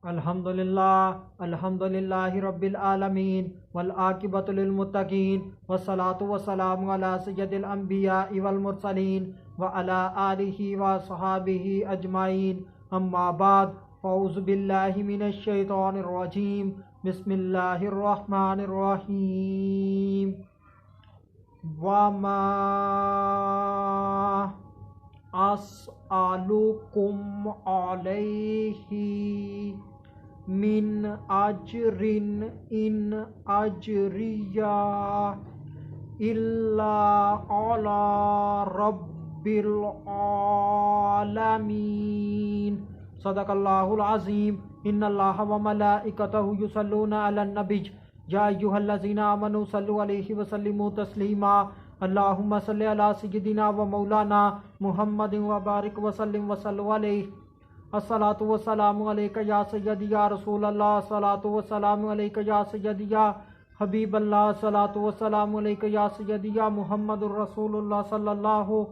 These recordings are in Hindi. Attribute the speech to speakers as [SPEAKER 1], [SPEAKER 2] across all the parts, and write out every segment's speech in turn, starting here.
[SPEAKER 1] अल्हम्दुलिल्लाहि रब्बिल आलमीन वल आकिबतु लिल मुत्तकीन वस्सलातु वस्सलामु अला सय्यदिल अंबियाइ वल मुरसलीन व अला आलिहि व सहाबिहि अजमाइन अम्मा बाद फ़ौज़ु बिल्लाहि मिनश शैतानिर रजीम बिस्मिल्लाहिर रहमानिर रहीम वमा अस्अलुकुम अलैहि मिन अजरिन इन अजरिया इल्ला अला रब्बिल आलमीन। सदक़ल्लाहुल अज़ीम। इन्नल्लाहा व मलाइकतहु युसल्लूना अलन नबी या अय्युहल्लज़ीना आमनू सल्लु अलैहि व सल्लिमू तस्लीमा। अल्लाहुम्मा सल्लि अला सय्यिदिना व मौलाना मुहम्मदिन व बारिक व सल्लिम व सल्लु अलैहि। अस्सलातु वस्सलामु अलैका या सय्यदी या रसूल अल्लाह। अस्सलातु वस्सलामु अलैका या सय्यदी या हबीब अल्लाह। अस्सलातु वस्सलामु अलैका या सय्यदी या मुहम्मदुर रसूलुल्लाह सल्लल्लाहु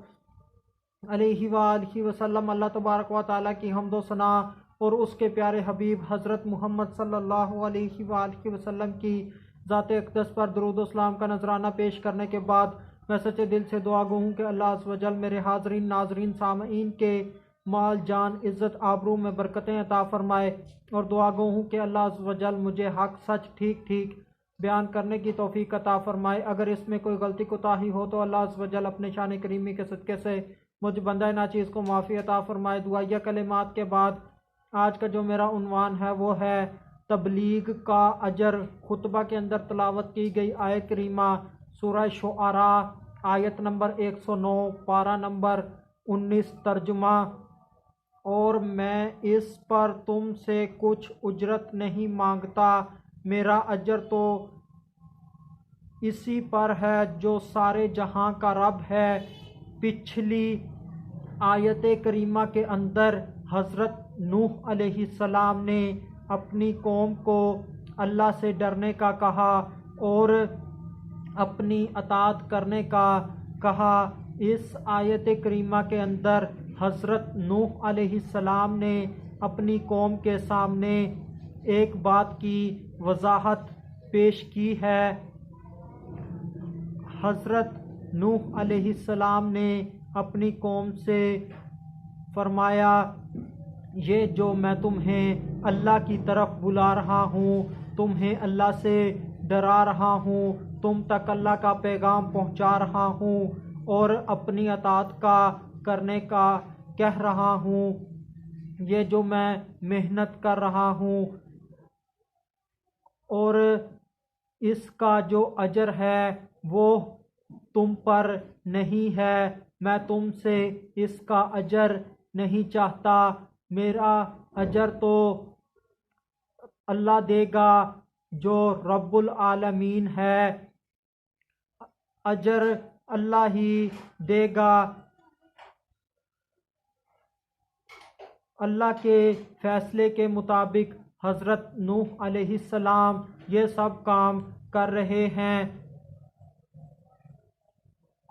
[SPEAKER 1] अलैहि व आलिहि वसल्लम। अल्लाह तबारक व तआला की हम्दो सना और उसके प्यारे हबीब हज़रत मोहम्मद सल्लल्लाहु अलैहि व आलिहि वसल्लम की ज़ात अक़दस पर दुरूद व सलाम का नजराना पेश करने के बाद मैं सच्चे दिल से दुआ गो हूँ कि अल्लाह अज़्ज़ व जल मेरे हाज़रीन नाज़रीन सामईन के माल जान इज़्ज़त आबरू में बरकतें अता फ़रमाए और दुआ गो हूँ कि अल्लाह अज़्ज़ व जल मुझे हक़ सच ठीक ठीक बयान करने की तौफ़ीक अता फ़रमाए। अगर इसमें कोई गलती कोताही हो तो अल्लाह अज़्ज़ व जल अपने शान करीमी के सदक़े से मुझ बंदा नाचीज़ को माफ़ी अता फ़रमाए। दुआया कलिमात के बाद आज का जो मेरा उन्वान है वो है तबलीग का अजर। खुतबा के अंदर तलावत की गई आयत करीमा सूरह शुआरा आयत नंबर 109 पारा नंबर 19 तर्जुमा। और मैं इस पर तुमसे कुछ उजरत नहीं मांगता, मेरा अजर तो इसी पर है जो सारे जहां का रब है। पिछली आयत करीमा के अंदर हज़रत नूह अलैहिस्सलाम ने अपनी कौम को अल्लाह से डरने का कहा और अपनी अताअत करने का कहा। इस आयत करीमा के अंदर हज़रत नूह अलैहिस्सलाम ने अपनी कौम के सामने एक बात की वजाहत पेश की है। हज़रत नूह अलैहिस्सलाम ने अपनी कौम से फरमाया, ये जो मैं तुम्हें अल्लाह की तरफ बुला रहा हूँ, तुम्हें अल्लाह से डरा रहा हूँ, तुम तक अल्लाह का पैगाम पहुँचा रहा हूँ और अपनी अताअत का करने का कह रहा हूँ। ये जो मैं मेहनत कर रहा हूँ और इसका जो अजर है वो तुम पर नहीं है, मैं तुमसे इसका अजर नहीं चाहता। मेरा अजर तो अल्लाह देगा जो रब्बुल आलमीन है, अजर अल्लाह ही देगा। अल्लाह के फ़ैसले के मुताबिक हज़रत नूह अलैहिस्सलाम ये सब काम कर रहे हैं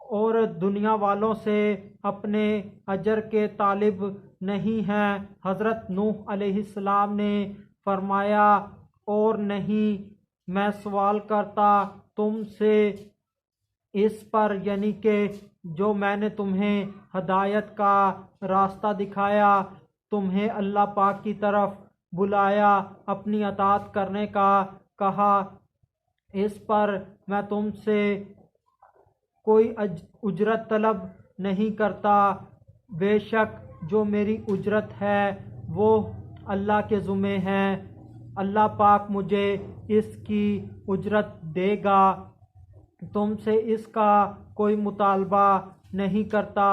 [SPEAKER 1] और दुनिया वालों से अपने अजर के तालिब नहीं हैं। हज़रत नूह अलैहिस्सलाम ने फरमाया, और नहीं मैं सवाल करता तुमसे इस पर, यानी कि जो मैंने तुम्हें हदायत का रास्ता दिखाया, तुम्हें अल्लाह पाक की तरफ बुलाया, अपनी अताअत करने का कहा, इस पर मैं तुमसे कोई उजरत तलब नहीं करता। बेशक जो मेरी उजरत है वो अल्लाह के ज़ुम्मे है, अल्लाह पाक मुझे इसकी उजरत देगा, तुमसे इसका कोई मुतालबा नहीं करता।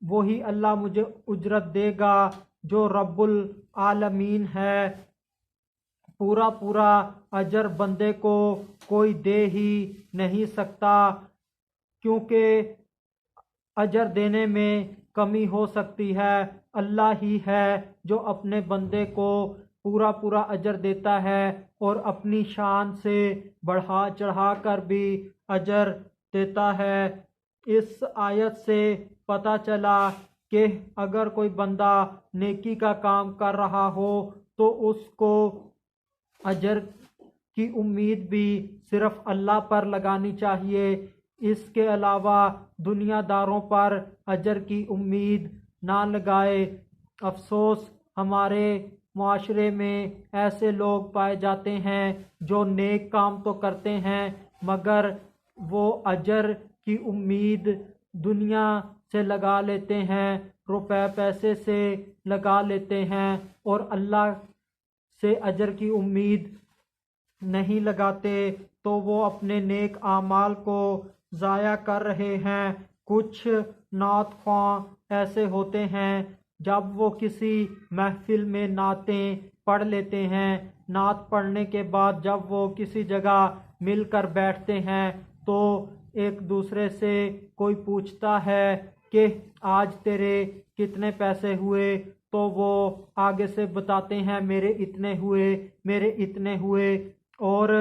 [SPEAKER 1] वही अल्लाह मुझे उजरत देगा जो रब्बुल आलमीन है। पूरा पूरा अजर बंदे को कोई दे ही नहीं सकता, क्योंकि अजर देने में कमी हो सकती है। अल्लाह ही है जो अपने बंदे को पूरा पूरा अजर देता है और अपनी शान से बढ़ा चढ़ा कर भी अजर देता है। इस आयत से पता चला कि अगर कोई बंदा नेकी का काम कर रहा हो तो उसको अजर की उम्मीद भी सिर्फ अल्लाह पर लगानी चाहिए। इसके अलावा दुनियादारों पर अजर की उम्मीद ना लगाए। अफसोस, हमारे माशरे में ऐसे लोग पाए जाते हैं जो नेक काम तो करते हैं मगर वो अजर की उम्मीद दुनिया से लगा लेते हैं, रुपए पैसे से लगा लेते हैं और अल्लाह से अजर की उम्मीद नहीं लगाते, तो वो अपने नेक आमाल को ज़ाया कर रहे हैं। कुछ नात ख्वां ऐसे होते हैं, जब वो किसी महफिल में नातें पढ़ लेते हैं, नात पढ़ने के बाद जब वो किसी जगह मिलकर बैठते हैं तो एक दूसरे से कोई पूछता है कि आज तेरे कितने पैसे हुए, तो वो आगे से बताते हैं मेरे इतने हुए, मेरे इतने हुए। और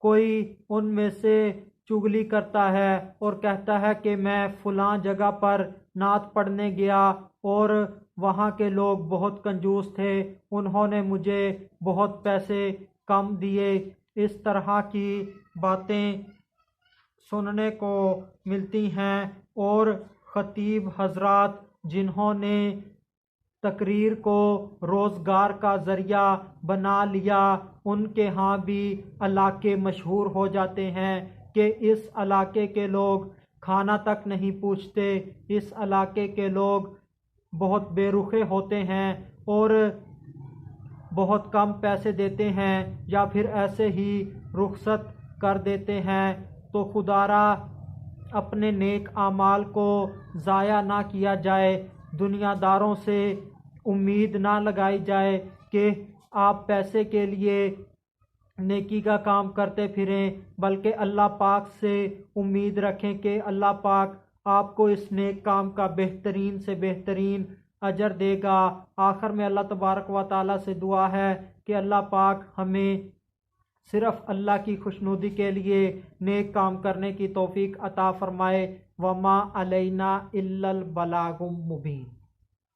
[SPEAKER 1] कोई उनमें से चुगली करता है और कहता है कि मैं फलां जगह पर नात पढ़ने गया और वहाँ के लोग बहुत कंजूस थे, उन्होंने मुझे बहुत पैसे कम दिए। इस तरह की बातें सुनने को मिलती हैं और खतीब हजरात जिन्होंने तकरीर को रोज़गार का ज़रिया बना लिया, उनके यहाँ भी इलाके मशहूर हो जाते हैं कि इस इलाके के लोग खाना तक नहीं पूछते, इस इलाके के लोग बहुत बेरुखे होते हैं और बहुत कम पैसे देते हैं या फिर ऐसे ही रुखसत कर देते हैं। तो खुदारा अपने नेक आमाल को ज़ाया ना किया जाए, दुनियादारों से उम्मीद ना लगाई जाए कि आप पैसे के लिए नेकी का काम करते फिरें, बल्कि अल्लाह पाक से उम्मीद रखें कि अल्लाह पाक आपको इस नेक काम का बेहतरीन से बेहतरीन अजर देगा। आखिर में अल्लाह तबारक व ताला से दुआ है कि अल्लाह पाक हमें सिर्फ़ अल्लाह की खुशनुदी के लिए नेक काम करने की तौफीक अता फ़रमाए। वमा अलैना इल्लल बलागुम मुबीन।